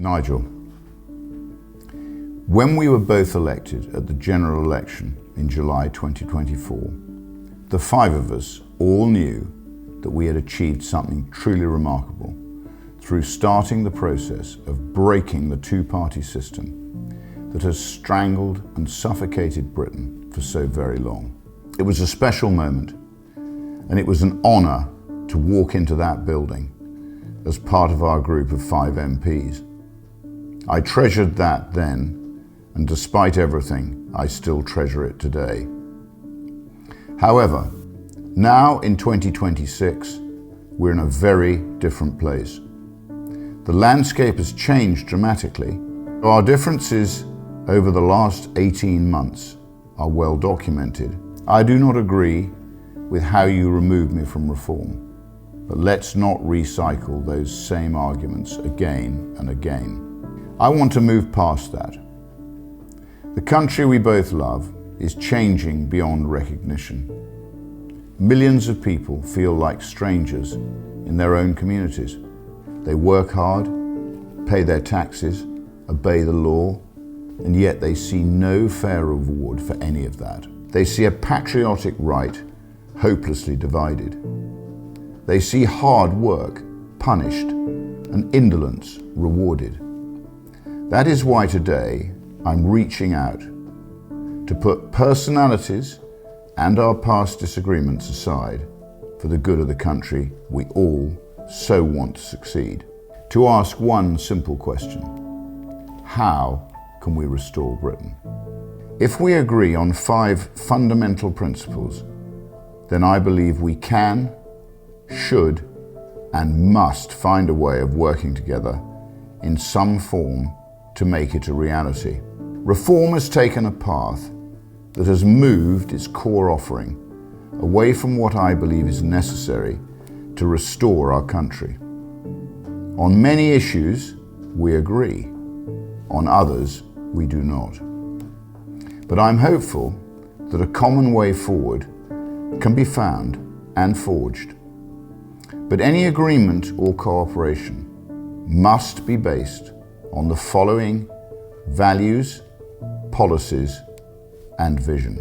Nigel, when we were both elected at the general election in July 2024, the five of us all knew that we had achieved something truly remarkable through starting the process of breaking the two-party system that has strangled and suffocated Britain for so very long. It was a special moment, and it was an honour to walk into that building as part of our group of 5 MPs. I treasured that then, and despite everything, I still treasure it today. However, now in 2026, we're in a very different place. The landscape has changed dramatically. Our differences over the last 18 months are well documented. I do not agree with how you remove me from reform, but let's not recycle those same arguments again and again. I want to move past that. The country we both love is changing beyond recognition. Millions of people feel like strangers in their own communities. They work hard, pay their taxes, obey the law, and yet they see no fair reward for any of that. They see a patriotic right hopelessly divided. They see hard work punished and indolence rewarded. That is why today I'm reaching out to put personalities and our past disagreements aside for the good of the country we all so want to succeed. To ask one simple question: how can we restore Britain? If we agree on 5 fundamental principles, then I believe we can, should, and must find a way of working together in some form to make it a reality. Reform has taken a path that has moved its core offering away from what I believe is necessary to restore our country. On many issues, we agree. On others, we do not. But I'm hopeful that a common way forward can be found and forged. But any agreement or cooperation must be based on the following values, policies, and vision.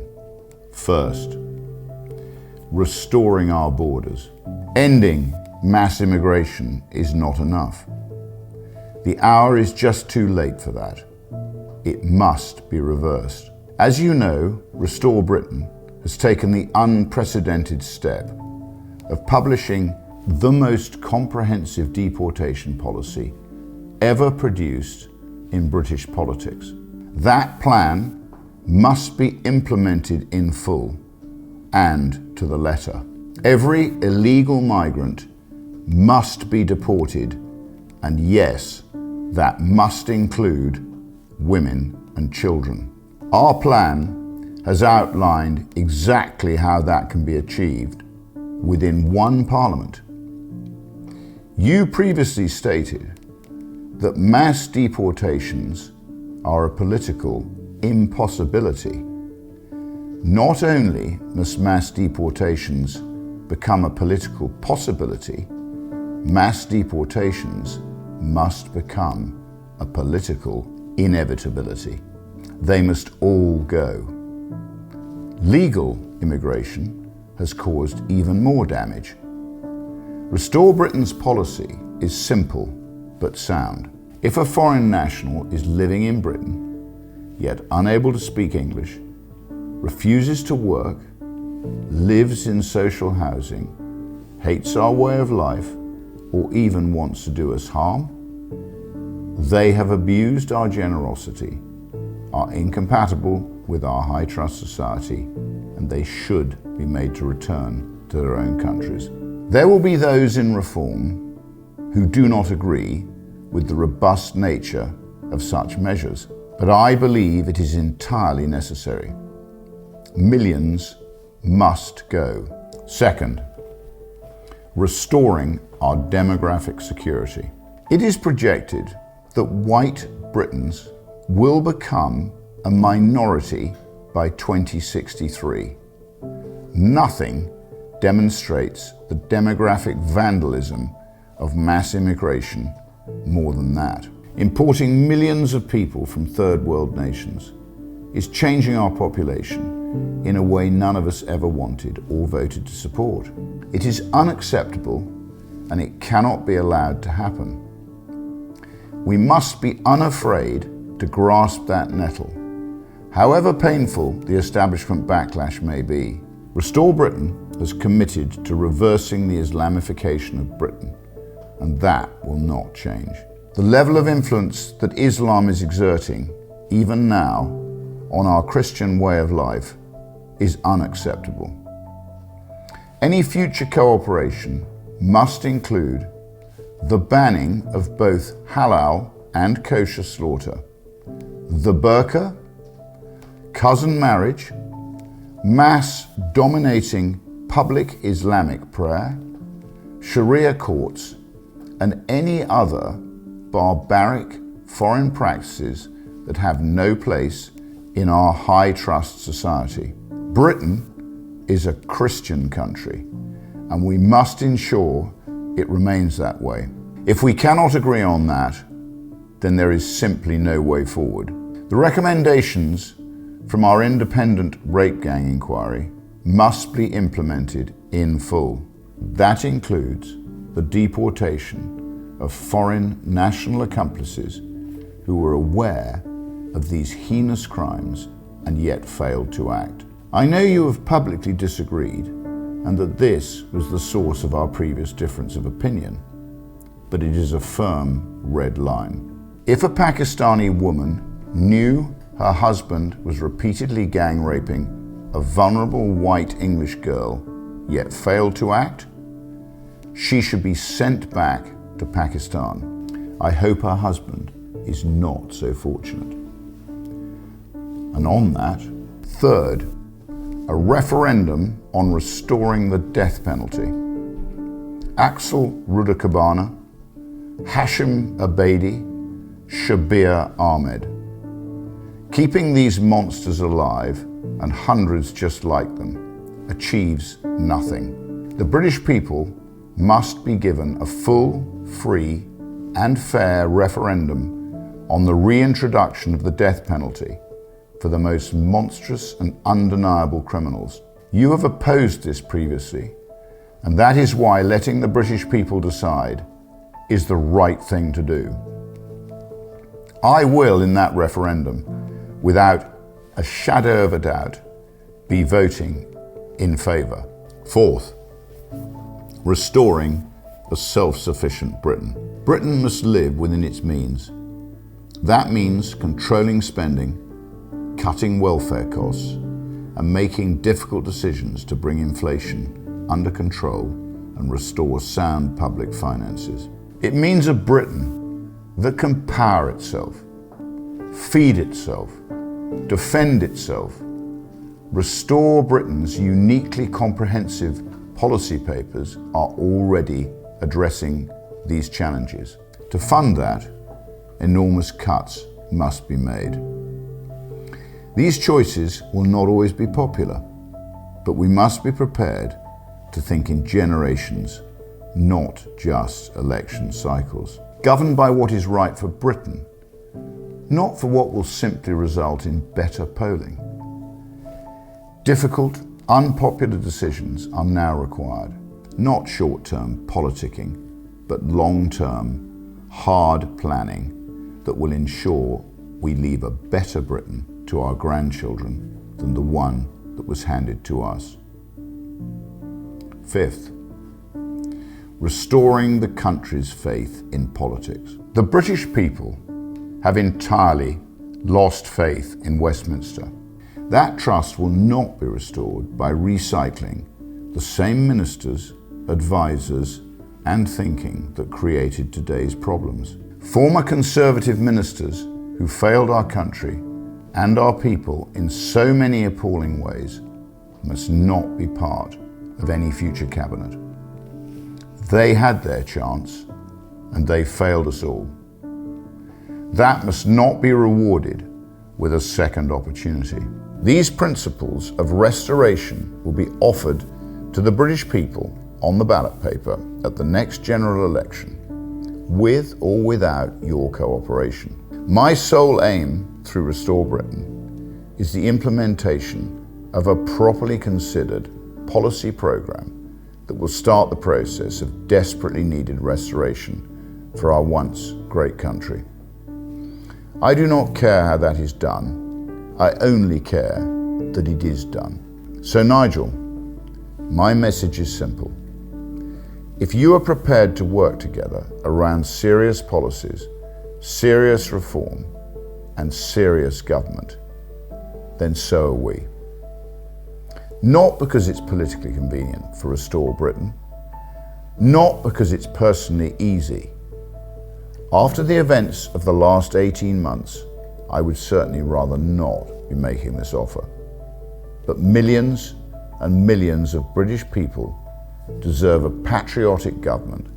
First, restoring our borders. Ending mass immigration is not enough. The hour is just too late for that. It must be reversed. As you know, Restore Britain has taken the unprecedented step of publishing the most comprehensive deportation policy ever produced in British politics. That plan must be implemented in full and to the letter. Every illegal migrant must be deported, and yes, that must include women and children. Our plan has outlined exactly how that can be achieved within one parliament. You previously stated that mass deportations are a political impossibility. Not only must mass deportations become a political possibility, mass deportations must become a political inevitability. They must all go. Legal immigration has caused even more damage. Restore Britain's policy is simple but sound. If a foreign national is living in Britain, yet unable to speak English, refuses to work, lives in social housing, hates our way of life, or even wants to do us harm, they have abused our generosity, are incompatible with our high trust society, and they should be made to return to their own countries. There will be those in reform who do not agree with the robust nature of such measures, but I believe it is entirely necessary. Millions must go. Second, restoring our demographic security. It is projected that white Britons will become a minority by 2063. Nothing demonstrates the demographic vandalism of mass immigration more than that. importing millions of people from third world nations, is changing our population in a way none of us ever wanted or voted to support. It is unacceptable and it cannot be allowed to happen. We must be unafraid to grasp that nettle, however painful the establishment backlash may be. Restore Britain has committed to reversing the Islamification of Britain, and that will not change. The level of influence that Islam is exerting, even now, on our Christian way of life is unacceptable. Any future cooperation must include the banning of both halal and kosher slaughter, the burqa, cousin marriage, mass dominating public Islamic prayer, Sharia courts, and any other barbaric foreign practices that have no place in our high trust society. Britain is a Christian country, and we must ensure it remains that way. If we cannot agree on that, then there is simply no way forward. The recommendations from our independent rape gang inquiry must be implemented in full. That includes the deportation of foreign national accomplices who were aware of these heinous crimes and yet failed to act. I know you have publicly disagreed and that this was the source of our previous difference of opinion, but it is a firm red line. If a Pakistani woman knew her husband was repeatedly gang raping a vulnerable white English girl yet failed to act, she should be sent back to Pakistan. I hope her husband is not so fortunate. And on that, third, a referendum on restoring the death penalty. Axel Rudakabana, Hashim Abedi, Shabir Ahmed. Keeping these monsters alive, and hundreds just like them, achieves nothing. The British people must be given a full, free, and fair referendum on the reintroduction of the death penalty for the most monstrous and undeniable criminals. You have opposed this previously, and that is why letting the British people decide is the right thing to do. I will, in that referendum, without a shadow of a doubt, be voting in favour. Fourth, restoring a self-sufficient Britain. Britain must live within its means. That means controlling spending, cutting welfare costs, and making difficult decisions to bring inflation under control and restore sound public finances. It means a Britain that can power itself, feed itself, defend itself, restore Britain's uniquely comprehensive policy papers are already addressing these challenges. To fund that, enormous cuts must be made. These choices will not always be popular, but we must be prepared to think in generations, not just election cycles. Governed by what is right for Britain, not for what will simply result in better polling. Difficult, unpopular decisions are now required, not short-term politicking, but long-term, hard planning that will ensure we leave a better Britain to our grandchildren than the one that was handed to us. Fifth, restoring the country's faith in politics. The British people have entirely lost faith in Westminster. That trust will not be restored by recycling the same ministers, advisors, and thinking that created today's problems. Former Conservative ministers who failed our country and our people in so many appalling ways must not be part of any future cabinet. They had their chance and they failed us all. That must not be rewarded with a second opportunity. These principles of restoration will be offered to the British people on the ballot paper at the next general election. with or without your cooperation. My sole aim through Restore Britain is the implementation of a properly considered policy programme that will start the process of desperately needed restoration for our once great country. I do not care how that is done. I only care that it is done. So Nigel, my message is simple. If you are prepared to work together around serious policies, serious reform, and serious government, then so are we. Not because it's politically convenient for Restore Britain, not because it's personally easy. After the events of the last 18 months, I would certainly rather not be making this offer. But millions and millions of British people deserve a patriotic government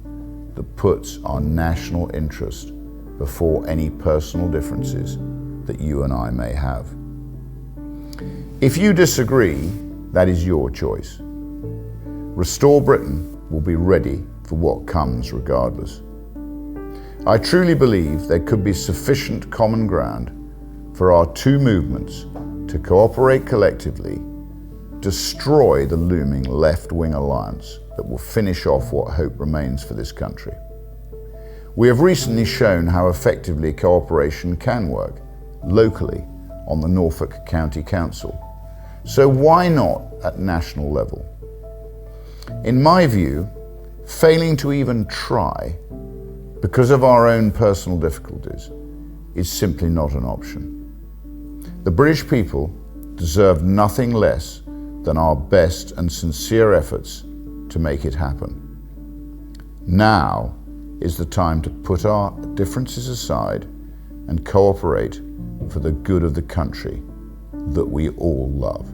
that puts our national interest before any personal differences that you and I may have. If you disagree, that is your choice. Restore Britain will be ready for what comes regardless. I truly believe there could be sufficient common ground for our two movements to cooperate collectively, destroy the looming left-wing alliance that will finish off what hope remains for this country. We have recently shown how effectively cooperation can work locally on the Norfolk County Council. So why not at national level? In my view, failing to even try because of our own personal difficulties is simply not an option. The British people deserve nothing less than our best and sincere efforts to make it happen. Now is the time to put our differences aside and cooperate for the good of the country that we all love.